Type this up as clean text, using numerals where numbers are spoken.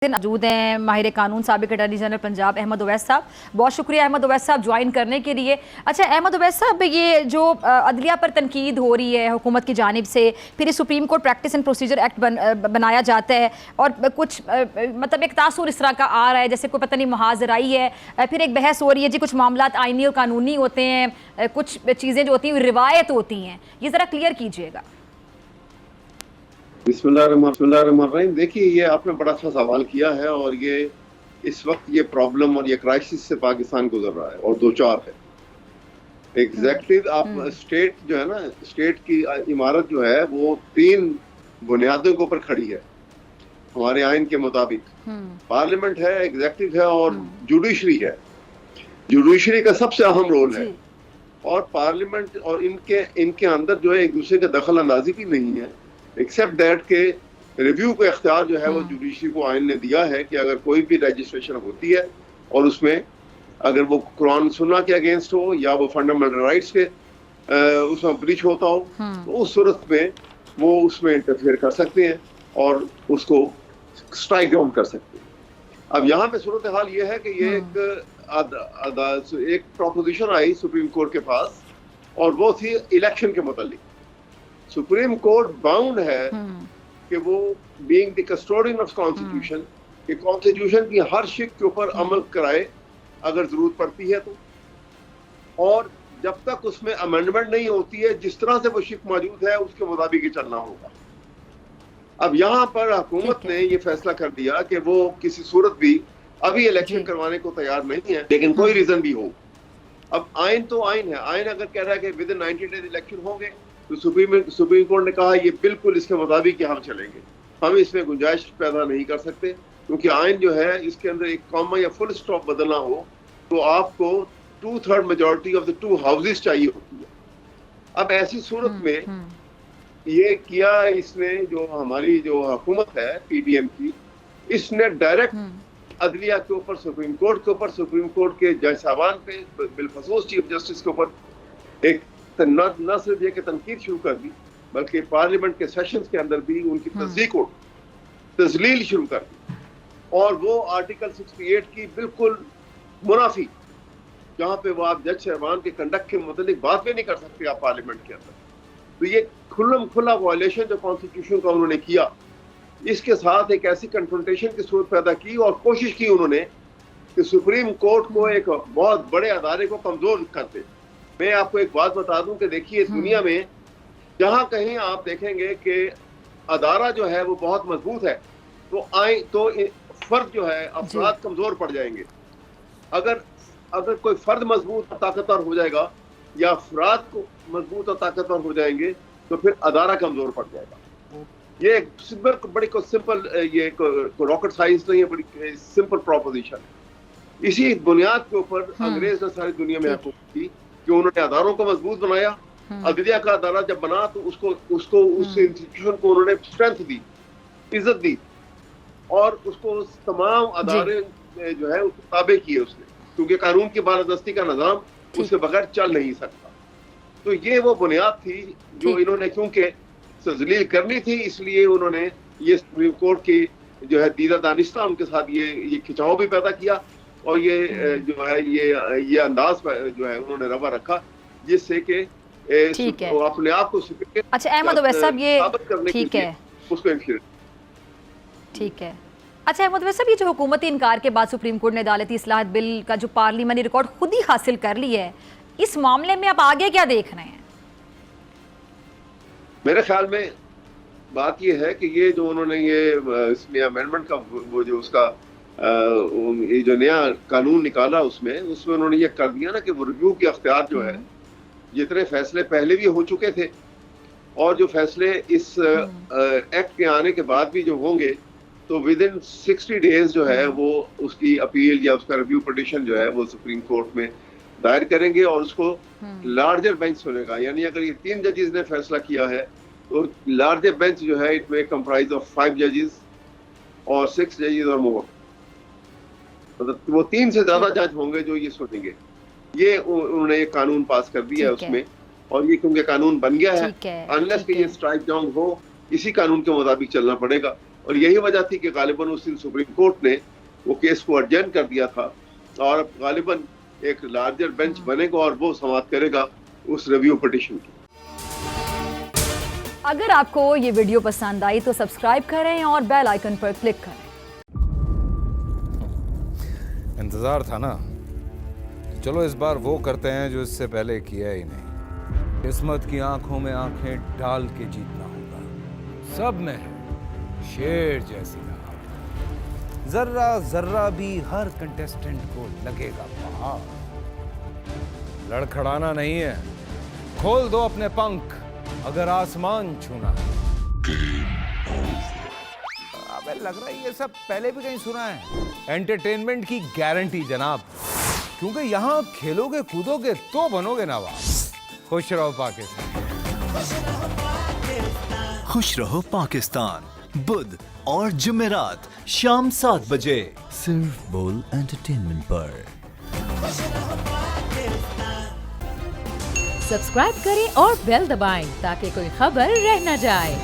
मौजूद हैं माहिर कानून साबिक अटॉर्नी जनरल पंजाब अहमद ओवैस साहब। बहुत शुक्रिया अहमद ओवैस साहब ज्वाइन करने के लिए। अच्छा अहमद ओवैस साहब, ये जो अदलिया पर तनकीद हो रही है हुकूमत की जानिब से, फिर ये supreme court practice and procedure act बनाया जाता है और कुछ मतलब एक तासुर इस तरह का आ रहा है जैसे कोई पता नहीं मुहाज़राई है, फिर एक बहस हो रही है जी कुछ मामलात आइनी और कानूनी होते हैं, कुछ चीज़ें जो होती हैं रिवायत होती हैं, ये ज़रा क्लियर कीजिएगा। बिस्मिल्लाहिर्रहमानिर्रहीम। देखिए, ये आपने बड़ा अच्छा सवाल किया है और ये इस वक्त ये प्रॉब्लम और ये क्राइसिस से पाकिस्तान गुजर रहा है और दो चार है। एग्जैक्टिव आप स्टेट जो है ना, स्टेट की इमारत जो है वो तीन बुनियादों के ऊपर खड़ी है हमारे आइन के मुताबिक। पार्लियामेंट है, एग्जैक्टिव है और जुडिशरी है। जुडिशरी का सबसे अहम रोल है और पार्लियामेंट और इनके अंदर जो है एक दूसरे का दखल अंदाजी भी नहीं है, एक्सेप्ट दैट के रिव्यू का इख्तियार जो है वो जुडिशरी को आइन ने दिया है कि अगर कोई भी रजिस्ट्रेशन होती है और उसमें अगर वो कुरान सुन्ना के अगेंस्ट हो या वो फंडामेंटल राइट्स के उसमें ब्रीच होता हो तो उस सूरत में वो उसमें इंटरफेयर कर सकते हैं और उसको स्ट्राइक डाउन कर सकते हैं। अब यहाँ पे सूरत हाल ये है कि ये एक प्रोपोजिशन आई सुप्रीम कोर्ट के पास और वो थी इलेक्शन के मुतालिक। सुप्रीम कोर्ट बाउंड है कि वो being the custodian of constitution कि कॉन्स्टिट्यूशन की हर शिक के ऊपर अमल कराए अगर जरूरत पड़ती है तो, और जब तक उसमें अमेंडमेंट नहीं होती है जिस तरह से वो शिक मौजूद है उसके मुताबिक ही चलना होगा। अब यहाँ पर हुकूमत ने ये फैसला कर दिया कि वो किसी सूरत भी अभी इलेक्शन करवाने को तैयार नहीं है, लेकिन कोई रीजन भी हो। अब आइन तो आइन है, आइन अगर कह रहा है कि विद इन 90 डेज इलेक्शन होंगे तो सुप्रीम कोर्ट ने कहा ये बिल्कुल इसके मुताबिक ही हम चलेंगे, हम इसमें गुंजाइश पैदा नहीं कर सकते क्योंकि आइन जो है इसके अंदर एक कॉमा या फुल स्टॉप बदलना हो तो आपको 2/3 मेजॉरिटी ऑफ द 2 हाउसेस चाहिए होती है। अब ऐसी सूरत में ये किया इसने, जो हमारी जो हुकूमत है पीडीएम की, इसने डायरेक्ट अदलिया के ऊपर, सुप्रीम कोर्ट के ऊपर, सुप्रीम कोर्ट के जज साहबान पे, बिलखसूस चीफ जस्टिस के ऊपर एक न सिर्फ ये कि तनकीद शुरू कर दी बल्कि पार्लियामेंट के सेशंस के अंदर भी उनकी तस्दीक और तजलील शुरू कर दी और वो आर्टिकल 68 की बिल्कुल मुनाफी, जहां पे वो आप जज साहबान के कंडक्ट के मुतालिक बात भी नहीं कर सकते आप पार्लियामेंट के अंदर। तो ये खुला वायलेशन जो कॉन्स्टिट्यूशन का उन्होंने किया, इसके साथ एक ऐसी कन्फ्रंटेशन की सूरत पैदा की और कोशिश की उन्होंने कि सुप्रीम कोर्ट को एक बहुत बड़े अदारे को कमजोर करते। मैं आपको एक बात बता दूं कि देखिए दुनिया में जहां कहीं आप देखेंगे कि अदारा जो है वो बहुत मजबूत है तो फर्द जो है अफराद कमजोर पड़ जाएंगे। अगर कोई फर्द मजबूत और ताकतवर हो जाएगा या अफराद को मजबूत और ताकतवर हो जाएंगे तो फिर अदारा कमजोर पड़ जाएगा। ये एक बड़ी को सिंपल, ये रॉकेट साइंस नहीं है, बड़ी सिंपल प्रोपोजिशन है। इसी बुनियाद के ऊपर अंग्रेज ने सारी दुनिया में हुकूमत की कि उन्होंने अदारों को मजबूत बनाया। अदलिया का अदारा जब बना तो उसको उस इंस्टीट्यूशन को उन्होंने स्ट्रेंथ दी, इज्जत दी और उसको तमाम अदारे जो है उसको ताबे किए उसने, क्योंकि कानून की बालादस्ती का निजाम उसके बगैर चल नहीं सकता। तो ये वो बुनियाद थी जो इन्होंने, क्योंकि तजलील करनी थी इसलिए उन्होंने ये सुप्रीम कोर्ट की जो है दीदा दानिस्ता उनके साथ ये खिंचाव भी पैदा किया और ये जो है ये अंदाज जो है उन्होंने रवा रखा जिससे कि अपने आप को। अच्छा अहमद ओवैस साहब, ये ठीक है उसको ठीक है। अच्छा अहमद ओवैस साहब, ये जो हुकूमती इनकार के बाद सुप्रीम कोर्ट ने अदालती इस्लाहत बिल का जो पार्लियामेंट्री रिकॉर्ड खुद ही हासिल कर लिया है, इस मामले में आप आगे क्या देख रहे हैं? मेरे ख्याल में बात ये है कि ये जो उन्होंने ये इसमें अमेंडमेंट का वो जो उसका ये जो नया कानून निकाला उसमें उन्होंने ये कर दिया ना कि वो रिव्यू के अख्तियार जो है, जितने फैसले पहले भी हो चुके थे और जो फैसले इस एक्ट के आने के बाद भी जो होंगे तो विद इन 60 डेज जो है वो उसकी अपील या उसका रिव्यू पिटीशन जो है वो सुप्रीम कोर्ट में दायर करेंगे और उसको लार्जर बेंच सुनेगा। यानी अगर ये 3 जजेस ने फैसला किया है तो लार्जर बेंच जो है इट में कंप्राइज ऑफ 5 जजेस और 6 जजेस और मोर, मतलब वो 3 से ज्यादा जज होंगे जो ये सुनेंगे। ये उन्होंने ये कानून पास कर दिया है उसमें और ये क्योंकि कानून बन गया है, अनलेस कि ये स्ट्राइक डाउन हो इसी कानून के मुताबिक चलना पड़ेगा और यही वजह थी कि गालिबन उस दिन सुप्रीम कोर्ट ने वो केस को अर्जेंट कर दिया था और अब गालिबन एक लार्जर बेंच बनेगा और वो समाप्त करेगा उस रिव्यू पिटीशन की। अगर आपको ये वीडियो पसंद आई तो सब्सक्राइब करें और बेल आइकन पर क्लिक करें। इंतजार था ना, चलो इस बार वो करते हैं जो इससे पहले किया ही नहीं। किस्मत की आंखों में आंखें डाल के जीतना होगा। सब में है शेर जैसी राह, जर्रा जर्रा भी हर कंटेस्टेंट को लगेगा पहाड़। लड़खड़ाना नहीं है, खोल दो अपने पंख अगर आसमान छूना है। अबे लग रहा है ये सब पहले भी कहीं सुना है। एंटरटेनमेंट की गारंटी जनाब, क्योंकि यहाँ खेलोगे कूदोगे तो बनोगे नवाब। खुश रहो पाकिस्तान। खुश रहो पाकिस्तान, बुध और जुमेरात शाम 7 बजे सिर्फ बोल एंटरटेनमेंट पर। सब्सक्राइब करें और बेल दबाएं ताकि कोई खबर रह न जाए।